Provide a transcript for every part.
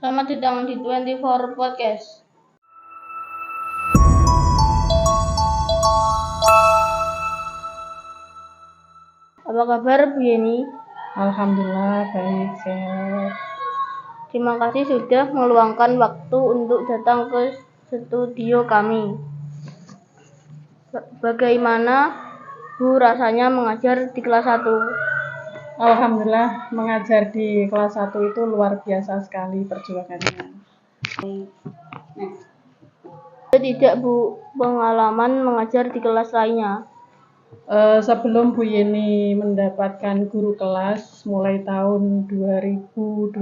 Selamat datang di 24 Podcast. Apa kabar Bu Yeni? Alhamdulillah baik, sehat. Terima kasih sudah meluangkan waktu untuk datang ke studio kami. Bagaimana Bu rasanya mengajar di kelas 1? Alhamdulillah mengajar di kelas 1 itu luar biasa sekali perjuangannya. Ada tidak Bu pengalaman mengajar di kelas lainnya? Sebelum Bu Yeni mendapatkan guru kelas mulai tahun 2020,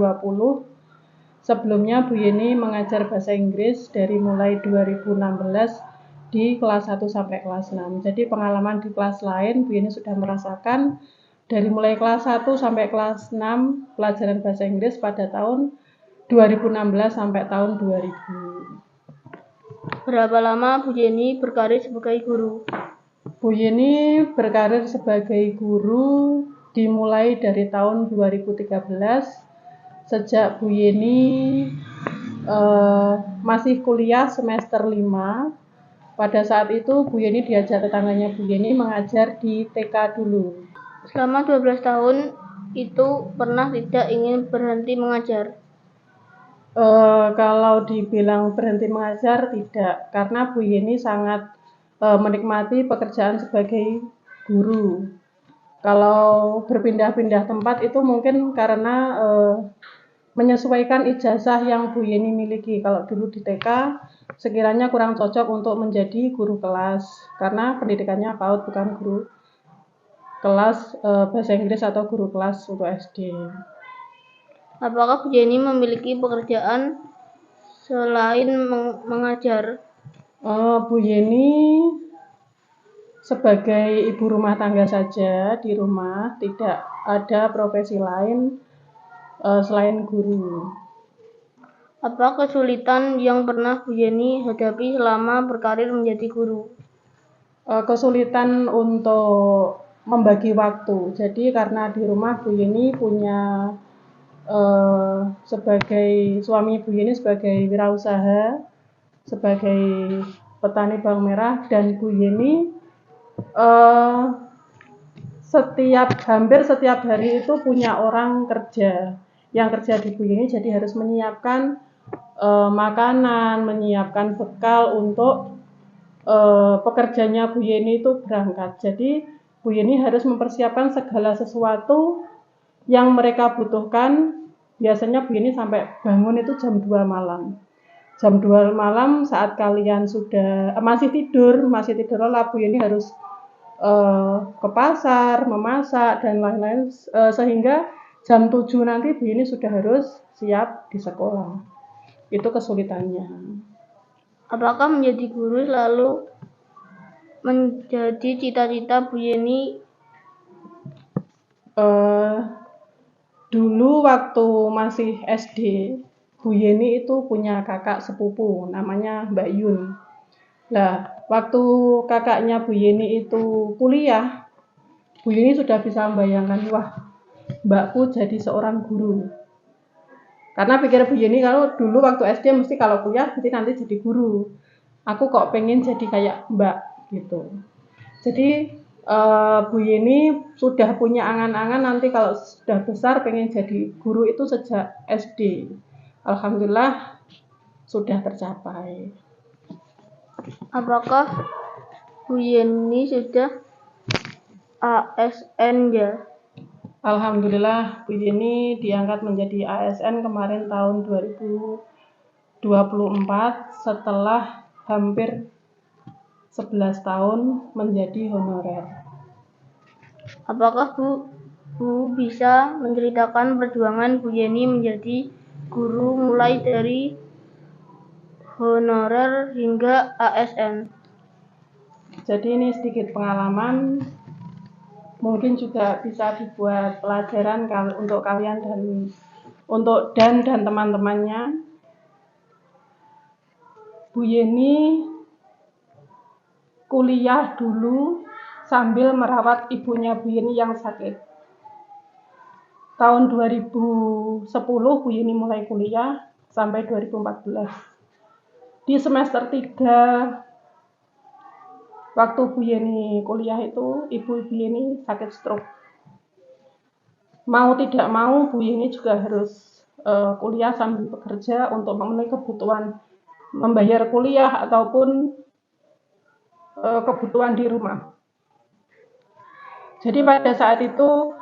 sebelumnya Bu Yeni mengajar bahasa Inggris dari mulai 2016 di kelas 1 sampai kelas 6. Jadi pengalaman di kelas lain Bu Yeni sudah merasakan dari mulai kelas 1 sampai kelas 6 pelajaran bahasa Inggris pada tahun 2016 sampai tahun 2000. Berapa lama Bu Yeni berkarir sebagai guru? Bu Yeni berkarir sebagai guru dimulai dari tahun 2013 sejak Bu Yeni masih kuliah semester 5. Pada saat itu Bu Yeni diajak tetangganya Bu Yeni mengajar di TK dulu. Selama 12 tahun itu pernah tidak ingin berhenti mengajar? Kalau dibilang berhenti mengajar tidak, karena Bu Yeni sangat menikmati pekerjaan sebagai guru. Kalau berpindah-pindah tempat itu mungkin karena menyesuaikan ijazah yang Bu Yeni miliki. Kalau dulu di TK sekiranya kurang cocok untuk menjadi guru kelas, karena pendidikannya PAUD bukan guru kelas bahasa Inggris atau guru kelas untuk SD. Apakah Bu Yeni memiliki pekerjaan selain mengajar? Bu Yeni sebagai ibu rumah tangga saja di rumah, tidak ada profesi lain selain guru. Apa kesulitan yang pernah Bu Yeni hadapi selama berkarir menjadi guru? Kesulitan untuk membagi waktu. Jadi karena di rumah Bu Yeni punya sebagai suami Bu Yeni sebagai wirausaha, sebagai petani bawang merah, dan Bu Yeni hampir setiap hari itu punya orang kerja yang kerja di Bu Yeni, jadi harus menyiapkan makanan, menyiapkan bekal untuk pekerjanya Bu Yeni itu berangkat. Jadi Bu Yeni harus mempersiapkan segala sesuatu yang mereka butuhkan. Biasanya Bu Yeni sampai bangun itu jam 2 malam. Jam 2 malam saat kalian sudah masih tidur lah, Bu Yeni harus ke pasar, memasak dan lain-lain, sehingga jam 7 nanti Bu Yeni sudah harus siap di sekolah. Itu kesulitannya. Apakah menjadi guru selalu menjadi cita-cita Bu Yeni? Dulu waktu masih SD, Bu Yeni itu punya kakak sepupu namanya Mbak Yun. Nah, waktu kakaknya Bu Yeni itu kuliah, Bu Yeni sudah bisa membayangkan, wah, mbakku jadi seorang guru. Karena pikir Bu Yeni kalau dulu waktu SD mesti kalau kuliah nanti jadi guru. Aku kok pengen jadi kayak mbak gitu. Jadi Bu Yeni sudah punya angan-angan nanti kalau sudah besar pengen jadi guru itu sejak SD. Alhamdulillah sudah tercapai. Apakah Bu Yeni sudah ASN ya? Alhamdulillah Bu Yeni diangkat menjadi ASN kemarin tahun 2024 setelah hampir 11 tahun menjadi honorer. Apakah Bu bisa menceritakan perjuangan Bu Yeni menjadi guru mulai dari honorer hingga ASN? Jadi ini sedikit pengalaman, mungkin juga bisa dibuat pelajaran untuk kalian dan teman-temannya. Bu Yeni kuliah dulu sambil merawat ibunya Bu Yeni yang sakit. Tahun 2010 Bu Yeni mulai kuliah. sampai 2014. Di semester 3 waktu Bu Yeni kuliah itu, Ibu Yeni sakit stroke. Mau tidak mau Bu Yeni juga harus kuliah sambil bekerja untuk memenuhi kebutuhan membayar kuliah ataupun kebutuhan di rumah. Jadi pada saat itu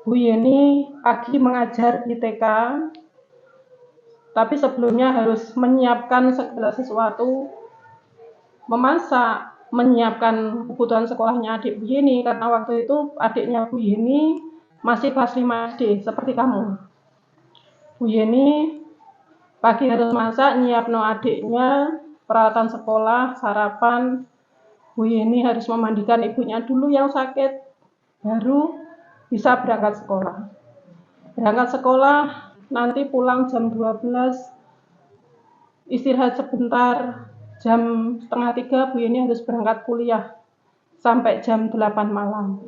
Bu Yeni pagi mengajar di TK, tapi sebelumnya harus menyiapkan segala sesuatu, memasak, menyiapkan kebutuhan sekolahnya adik Bu Yeni, karena waktu itu adiknya Bu Yeni masih kelas 5 SD, seperti kamu. Bu Yeni pagi harus masak, nyiapno adiknya, peralatan sekolah, sarapan. Bu Yeni harus memandikan ibunya dulu yang sakit, baru bisa berangkat sekolah. Berangkat sekolah, nanti pulang jam 12, istirahat sebentar, jam setengah 3 Bu Yeni harus berangkat kuliah sampai jam 8 malam.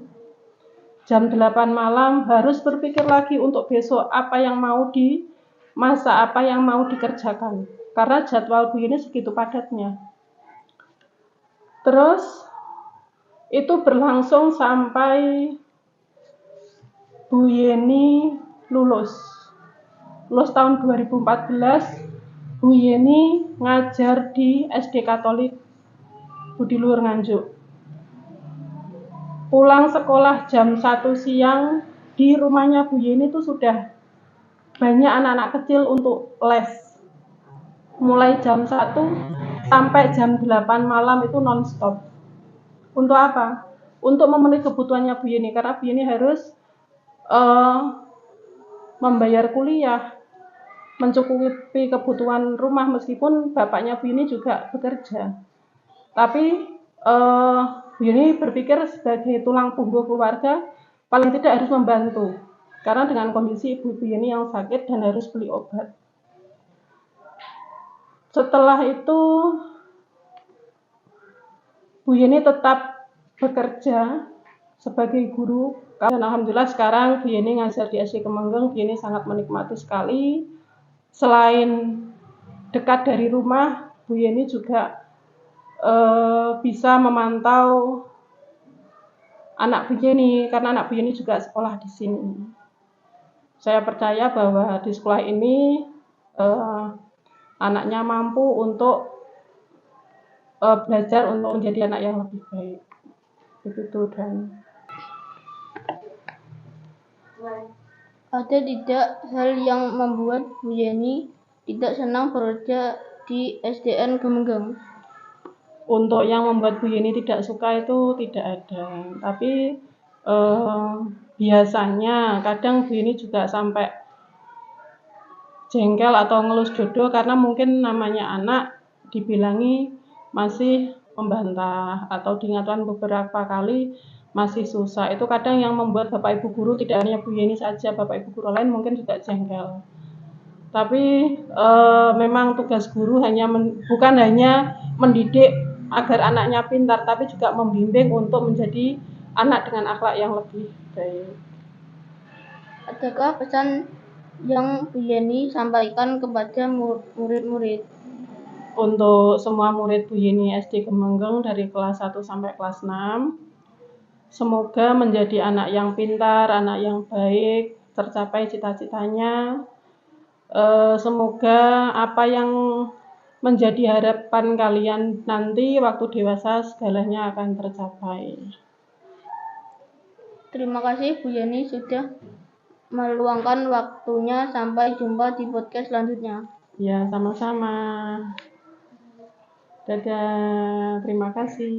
Jam 8 malam harus berpikir lagi untuk besok apa yang mau dimasak, apa yang mau dikerjakan. Karena jadwal Bu Yeni segitu padatnya. Terus itu berlangsung sampai Bu Yeni lulus tahun 2014. Bu Yeni ngajar di SD Katolik Budi Luhur Nganjuk. Pulang sekolah jam 1 siang, di rumahnya Bu Yeni itu sudah banyak anak-anak kecil untuk les. Mulai jam 1 sampai jam 8 malam itu non-stop. Untuk apa? Untuk memenuhi kebutuhannya Bu Yeni, karena Bu Yeni harus membayar kuliah, mencukupi kebutuhan rumah, meskipun bapaknya Bu Yeni juga bekerja. Tapi Bu Yeni berpikir sebagai tulang punggung keluarga, paling tidak harus membantu. Karena dengan kondisi ibu Bu Yeni yang sakit dan harus beli obat. Setelah itu Bu Yeni tetap bekerja sebagai guru. Dan alhamdulillah sekarang Bu Yeni ngajar di SD Kemenggeng. Bu Yeni sangat menikmati sekali. Selain dekat dari rumah, Bu Yeni juga bisa memantau anak Bu Yeni, karena anak Bu Yeni juga sekolah di sini. Saya percaya bahwa di sekolah ini anaknya mampu untuk belajar untuk menjadi anak yang lebih baik. Begitu. Dan ada tidak hal yang membuat Bu Yeni tidak senang bekerja di SDN Kemenggeng? Untuk yang membuat Bu Yeni tidak suka itu tidak ada. Tapi biasanya kadang Bu Yeni juga sampai jengkel atau ngelus dodo, karena mungkin namanya anak dibilangi masih membantah atau diingatkan beberapa kali masih susah. Itu kadang yang membuat Bapak Ibu guru, tidak hanya Bu Yeni saja, Bapak Ibu guru lain mungkin juga jengkel. Tapi memang tugas guru bukan hanya mendidik agar anaknya pintar, tapi juga membimbing untuk menjadi anak dengan akhlak yang lebih baik. Adakah pesan yang Bu Yeni sampaikan kepada murid-murid? Untuk semua murid Bu Yeni SD Kemenggeng dari kelas 1 sampai kelas 6, semoga menjadi anak yang pintar, anak yang baik, tercapai cita-citanya. Semoga apa yang menjadi harapan kalian nanti waktu dewasa segalanya akan tercapai. Terima kasih Bu Yeni sudah meluangkan waktunya. Sampai jumpa di podcast selanjutnya. Ya, sama-sama. Dadah, terima kasih.